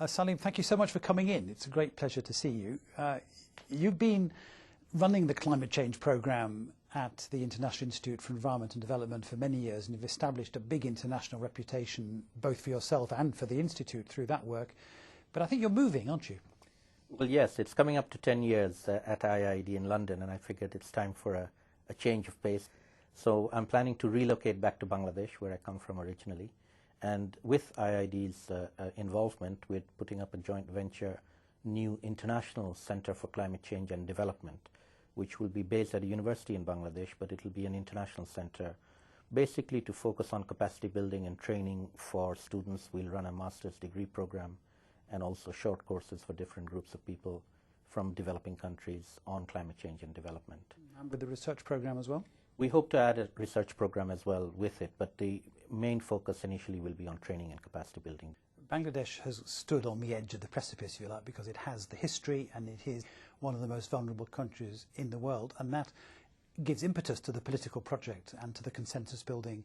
Saleem, thank you so much for coming in. It's a great pleasure to see you. You've been running the climate change programme at the International Institute for Environment and Development for many years, and you've established a big international reputation both for yourself and for the Institute through that work. But I think you're moving, aren't you? Well, yes, it's coming up to 10 years at IIED in London, and I figured it's time for a change of pace. So I'm planning to relocate back to Bangladesh, where I come from originally. And with IIED's involvement, we're putting up a joint venture, new international center for climate change and development, which will be based at a university in Bangladesh, but it will be an international center, basically to focus on capacity building and training for students. We'll run a master's degree program and also short courses for different groups of people from developing countries on climate change and development. And with the research program as well? We hope to add a research program as well with it, but the main focus initially will be on training and capacity building. Bangladesh has stood on the edge of the precipice, if you like, because it has the history and it is one of the most vulnerable countries in the world, and that gives impetus to the political project and to the consensus building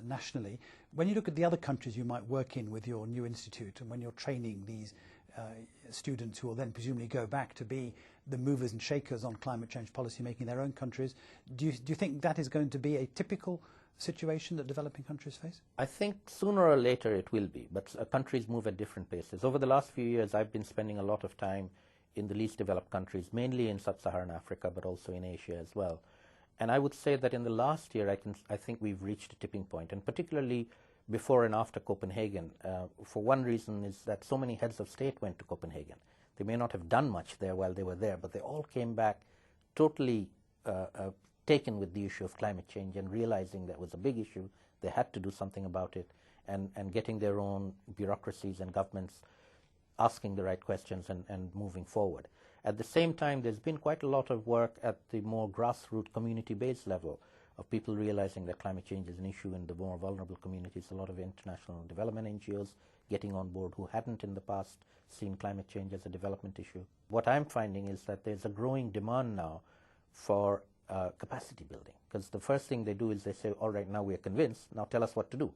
nationally. When you look at the other countries you might work in with your new institute, and when you're training these students who will then presumably go back to be the movers and shakers on climate change policy making in their own countries, do you think that is going to be a typical situation that developing countries face? I think sooner or later it will be, but countries move at different paces. Over the last few years, I've been spending a lot of time in the least developed countries, mainly in sub-Saharan Africa, but also in Asia as well. And I would say that in the last year, I think we've reached a tipping point, and particularly before and after Copenhagen. For one reason is that so many heads of state went to Copenhagen. They may not have done much there while they were there, but they all came back totally taken with the issue of climate change and realizing that was a big issue. They had to do something about it, and getting their own bureaucracies and governments asking the right questions and moving forward. At the same time, there's been quite a lot of work at the more grassroots community-based level of people realizing that climate change is an issue in the more vulnerable communities. A lot of international development NGOs getting on board who hadn't in the past seen climate change as a development issue. What I'm finding is that there's a growing demand now for capacity building, because the first thing they do is they say, all right, now we're convinced, now tell us what to do.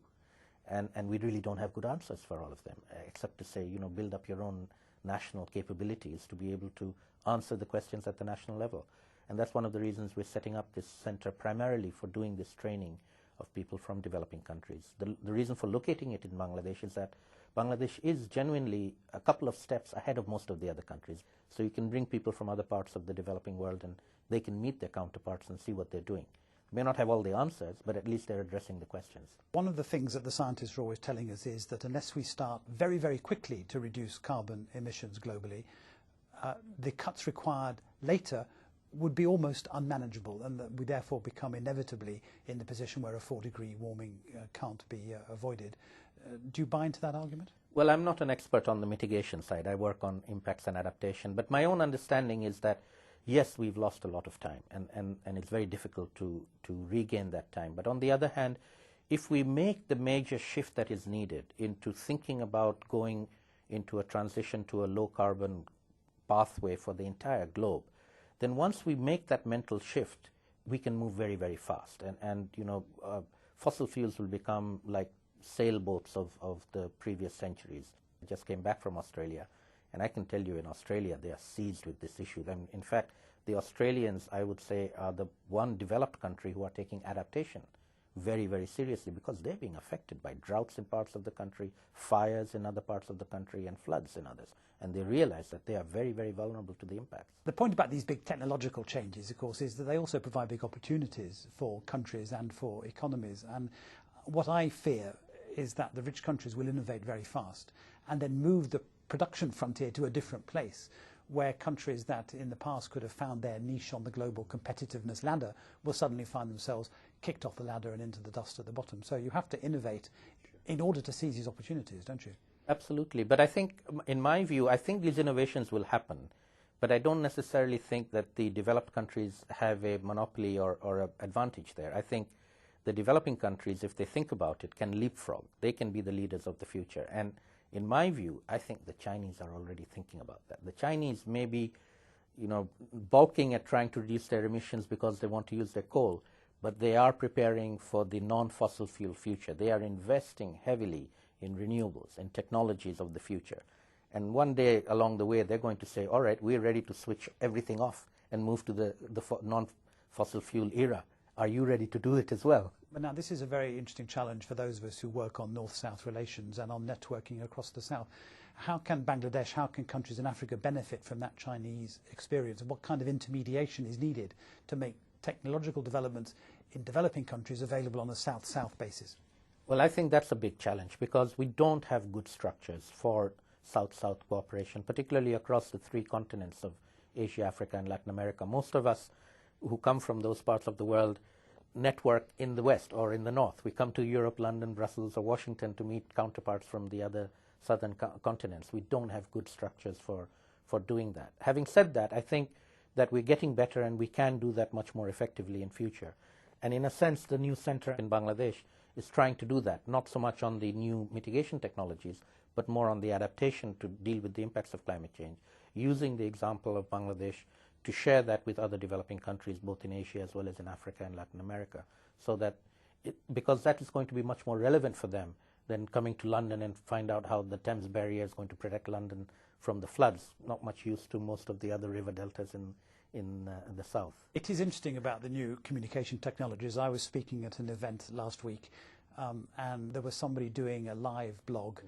And we really don't have good answers for all of them, except to say, build up your own national capabilities to be able to answer the questions at the national level. And that's one of the reasons we're setting up this center primarily for doing this training of people from developing countries. The reason for locating it in Bangladesh is that Bangladesh is genuinely a couple of steps ahead of most of the other countries. So you can bring people from other parts of the developing world and they can meet their counterparts and see what they're doing. May not have all the answers, but at least they're addressing the questions. One of the things that the scientists are always telling us is that unless we start very, very quickly to reduce carbon emissions globally, the cuts required later would be almost unmanageable, and that we therefore become inevitably in the position where a 4-degree warming can't be avoided. Do you buy into that argument? Well, I'm not an expert on the mitigation side. I work on impacts and adaptation, but my own understanding is that yes, we've lost a lot of time, and it's very difficult to regain that time. But on the other hand, if we make the major shift that is needed into thinking about going into a transition to a low-carbon pathway for the entire globe, then once we make that mental shift, we can move very, very fast. And fossil fuels will become like sailboats of the previous centuries. I just came back from Australia, and I can tell you in Australia they are seized with this issue. And in fact, the Australians, I would say, are the one developed country who are taking adaptation very, very seriously, because they're being affected by droughts in parts of the country, fires in other parts of the country, and floods in others. And they realize that they are very, very vulnerable to the impacts. The point about these big technological changes, of course, is that they also provide big opportunities for countries and for economies. And what I fear is that the rich countries will innovate very fast and then move the production frontier to a different place, where countries that in the past could have found their niche on the global competitiveness ladder will suddenly find themselves kicked off the ladder and into the dust at the bottom. So you have to innovate in order to seize these opportunities, don't you? Absolutely. But I think, in my view, I think these innovations will happen, but I don't necessarily think that the developed countries have a monopoly or an advantage there. I think the developing countries, if they think about it, can leapfrog. They can be the leaders of the future. And in my view, I think the Chinese are already thinking about that. The Chinese may be, balking at trying to reduce their emissions because they want to use their coal, but they are preparing for the non-fossil fuel future. They are investing heavily in renewables and technologies of the future. And one day along the way, they're going to say, all right, we're ready to switch everything off and move to the non-fossil fuel era. Are you ready to do it as well? But now this is a very interesting challenge for those of us who work on North-South relations and on networking across the South. How can Bangladesh, how can countries in Africa benefit from that Chinese experience? And what kind of intermediation is needed to make technological developments in developing countries available on a South-South basis? Well, I think that's a big challenge because we don't have good structures for South-South cooperation, particularly across the three continents of Asia, Africa, and Latin America. Most of us who come from those parts of the world network in the West or in the North. We come to Europe, London, Brussels, or Washington to meet counterparts from the other southern continents. We don't have good structures for doing that. Having said that, I think that we're getting better and we can do that much more effectively in future. And in a sense, the new center in Bangladesh is trying to do that, not so much on the new mitigation technologies, but more on the adaptation to deal with the impacts of climate change, using the example of Bangladesh to share that with other developing countries, both in Asia as well as in Africa and Latin America, so that because that is going to be much more relevant for them than coming to London and find out how the Thames Barrier is going to protect London from the floods. Not much use to most of the other river deltas in the south. It is interesting about the new communication technologies. I was speaking at an event last week and there was somebody doing a live blog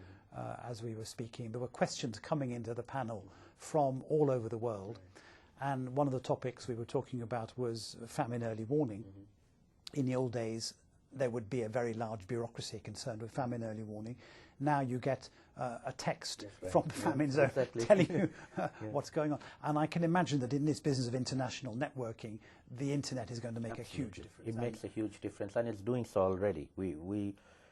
as we were speaking. There were questions coming into the panel from all over the world. And one of the topics we were talking about was famine early warning. In the old days, there would be a very large bureaucracy concerned with famine early warning. Now you get a text from the famine zone telling you what's going on. And I can imagine that in this business of international networking, the internet is going to make a huge difference. It makes a huge difference, and it's doing so already.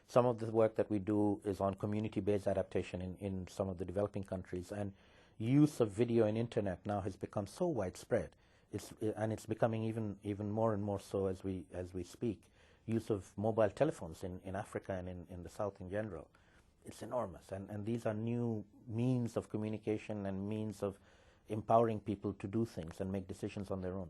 Some of the work that we do is on community-based adaptation in some of the developing countries, and use of video and internet now has become so widespread. It's becoming even more and more so as we speak. Use of mobile telephones in Africa and in the South in general. It's enormous, and these are new means of communication and means of empowering people to do things and make decisions on their own.